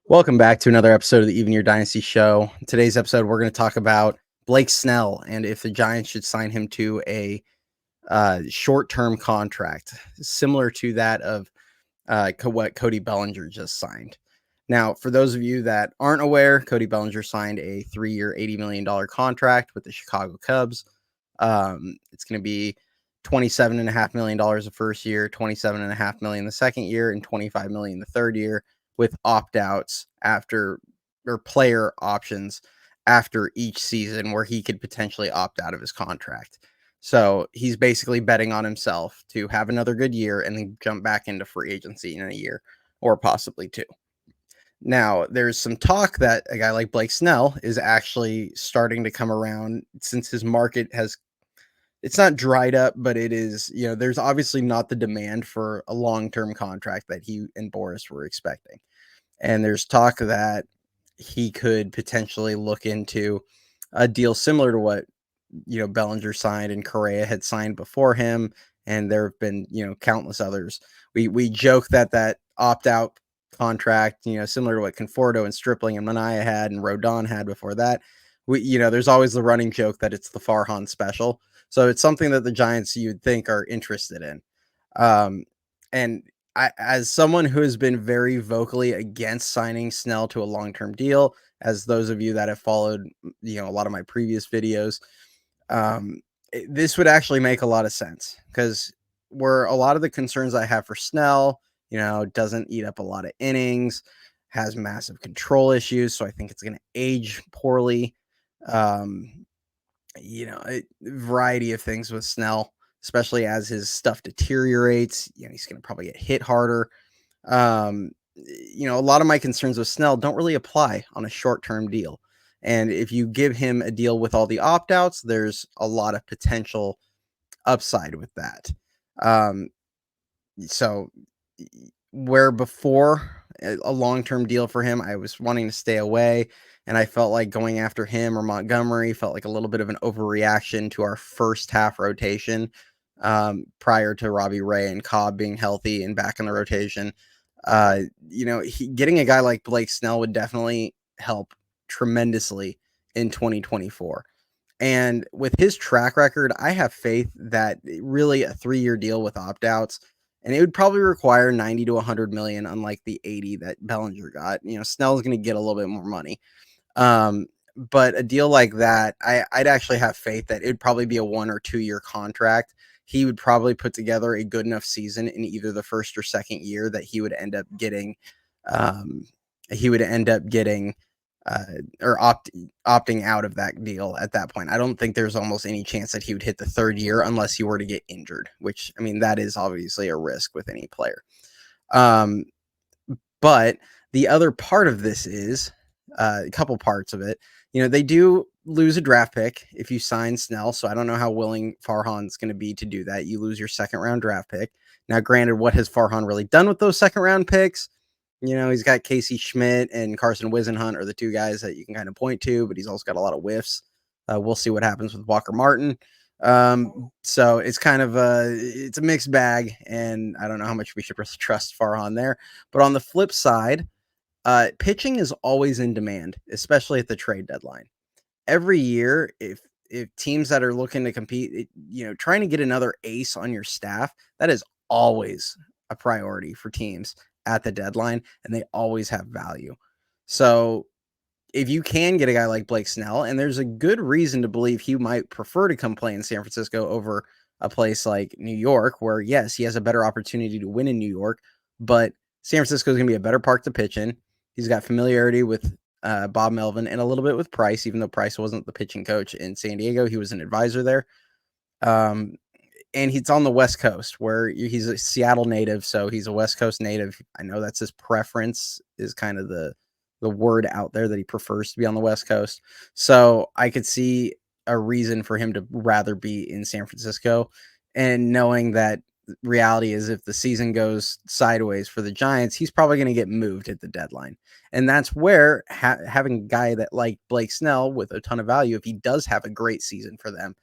Welcome back to another episode of the Even Your Dynasty Show. In today's episode, we're going to talk about Blake Snell and if the Giants should sign him to a short-term contract, similar to that of what Cody Bellinger just signed. Now, for those of you that aren't aware, Cody Bellinger signed a 3-year, $80 million contract with the Chicago Cubs. It's going to be $27.5 million the first year, $27.5 million the second year, and $25 million the third year, with opt-outs after or player options after each season where he could potentially opt out of his contract. So he's basically betting on himself to have another good year and then jump back into free agency in a year or possibly two. Now, there's some talk that a guy like Blake Snell is actually starting to come around since his market has it's not dried up, but it is, there's obviously not the demand for a long-term contract that he and Boris were expecting. And there's talk that he could potentially look into a deal similar to what, Bellinger signed and Correa had signed before him. And there have been, countless others. We joke that opt-out contract, similar to what Conforto and Stripling and Manaea had and Rodon had before that. There's always the running joke that it's the Farhan special. So it's something that the Giants, you'd think, are interested in. And as someone who has been very vocally against signing Snell to a long-term deal, as those of you that have followed, a lot of my previous videos, this would actually make a lot of sense because where a lot of the concerns I have for Snell, doesn't eat up a lot of innings, has massive control issues, so I think it's going to age poorly. A variety of things with Snell, especially as his stuff deteriorates. He's going to probably get hit harder. A lot of my concerns with Snell don't really apply on a short-term deal. And if you give him a deal with all the opt-outs, there's a lot of potential upside with that. So where before a long-term deal for him, I was wanting to stay away, and I felt like going after him or Montgomery felt like a little bit of an overreaction to our first half rotation prior to Robbie Ray and Cobb being healthy and back in the rotation. Getting a guy like Blake Snell would definitely help tremendously in 2024. And with his track record, I have faith that really a 3-year deal with opt-outs, and it would probably require 90 to 100 million, unlike the 80 that Bellinger got. Snell's going to get a little bit more money. But a deal like that, I'd actually have faith that it'd probably be a 1 or 2 year contract. He would probably put together a good enough season in either the first or second year that he would end up getting, or opting out of that deal at that point. I don't think there's almost any chance that he would hit the third year unless he were to get injured, which, that is obviously a risk with any player. But the other part of this is a couple parts of it. They do lose a draft pick if you sign Snell, so I don't know how willing Farhan's going to be to do that. You lose your second round draft pick. Now, granted, what has Farhan really done with those second round picks? He's got Casey Schmidt and Carson Wisenhunt are the two guys that you can kind of point to, but he's also got a lot of whiffs. We'll see what happens with Walker Martin. So it's kind of it's a mixed bag, and I don't know how much we should trust Farhan there. But on the flip side, pitching is always in demand, especially at the trade deadline. Every year, if teams that are looking to compete, trying to get another ace on your staff, that is always a priority for teams at the deadline, and they always have value. So if you can get a guy like Blake Snell, and there's a good reason to believe he might prefer to come play in San Francisco over a place like New York, where, yes, he has a better opportunity to win in New York, but San Francisco is going to be a better park to pitch in. He's got familiarity with Bob Melvin and a little bit with Price, even though Price wasn't the pitching coach in San Diego. He was an advisor there. And he's on the West Coast, where he's a Seattle native, so he's a West Coast native. I know that's his preference, is kind of the word out there that he prefers to be on the West Coast. So I could see a reason for him to rather be in San Francisco, and knowing that reality is if the season goes sideways for the Giants, he's probably going to get moved at the deadline. And that's where having a guy that like Blake Snell with a ton of value, if he does have a great season for them,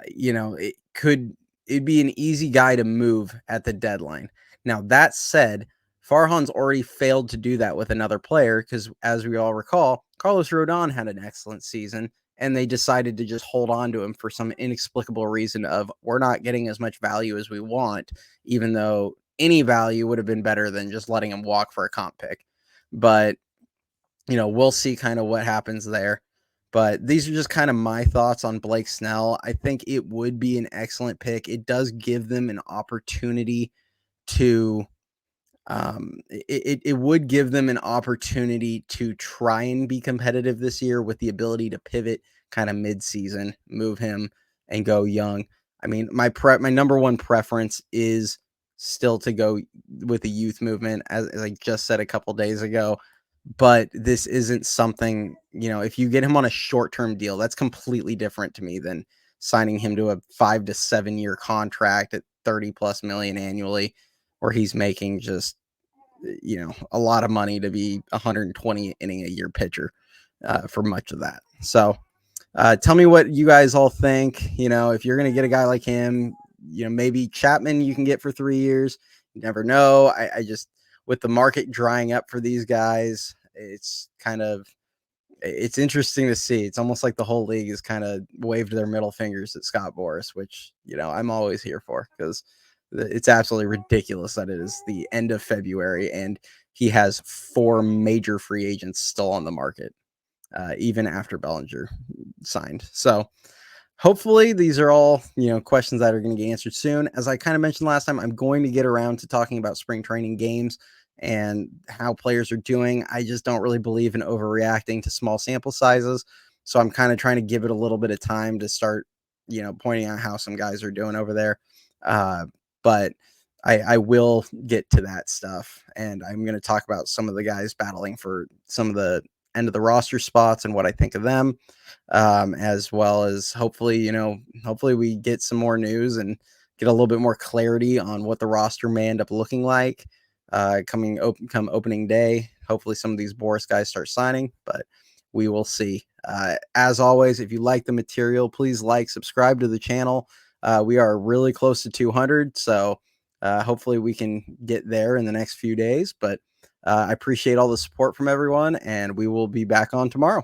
it'd be an easy guy to move at the deadline. Now, that said, Farhan's already failed to do that with another player because, as we all recall, Carlos Rodon had an excellent season, and they decided to just hold on to him for some inexplicable reason of we're not getting as much value as we want, even though any value would have been better than just letting him walk for a comp pick. But we'll see kind of what happens there. But these are just kind of my thoughts on Blake Snell. I think it would be an excellent pick. It does give them an opportunity to it would give them an opportunity to try and be competitive this year with the ability to pivot kind of mid-season, move him and go young. I mean, my number one preference is still to go with the youth movement, as I just said a couple days ago. But this isn't something, if you get him on a short-term deal, that's completely different to me than signing him to a 5 to 7 year contract at 30 plus million annually, where he's making just a lot of money to be 120 inning a year pitcher for much of that. So tell me what you guys all think. If you're going to get a guy like him, maybe Chapman you can get for 3 years. You never know. I just, with the market drying up for these guys, it's interesting to see. It's almost like the whole league has kind of waved their middle fingers at Scott Boras, which, I'm always here for, because it's absolutely ridiculous that it is the end of February and he has 4 major free agents still on the market, even after Bellinger signed. So hopefully these are all, questions that are going to get answered soon. As I kind of mentioned last time, I'm going to get around to talking about spring training games and how players are doing. I just don't really believe in overreacting to small sample sizes. So I'm kind of trying to give it a little bit of time to start, pointing out how some guys are doing over there. But I will get to that stuff. And I'm going to talk about some of the guys battling for some of the end of the roster spots and what I think of them. As well as hopefully we get some more news and get a little bit more clarity on what the roster may end up looking like come opening day. Hopefully some of these Boris guys start signing, but we will see. As always, if you like the material, please subscribe to the channel. We are really close to 200, so hopefully we can get there in the next few days. But I appreciate all the support from everyone, and we will be back on tomorrow.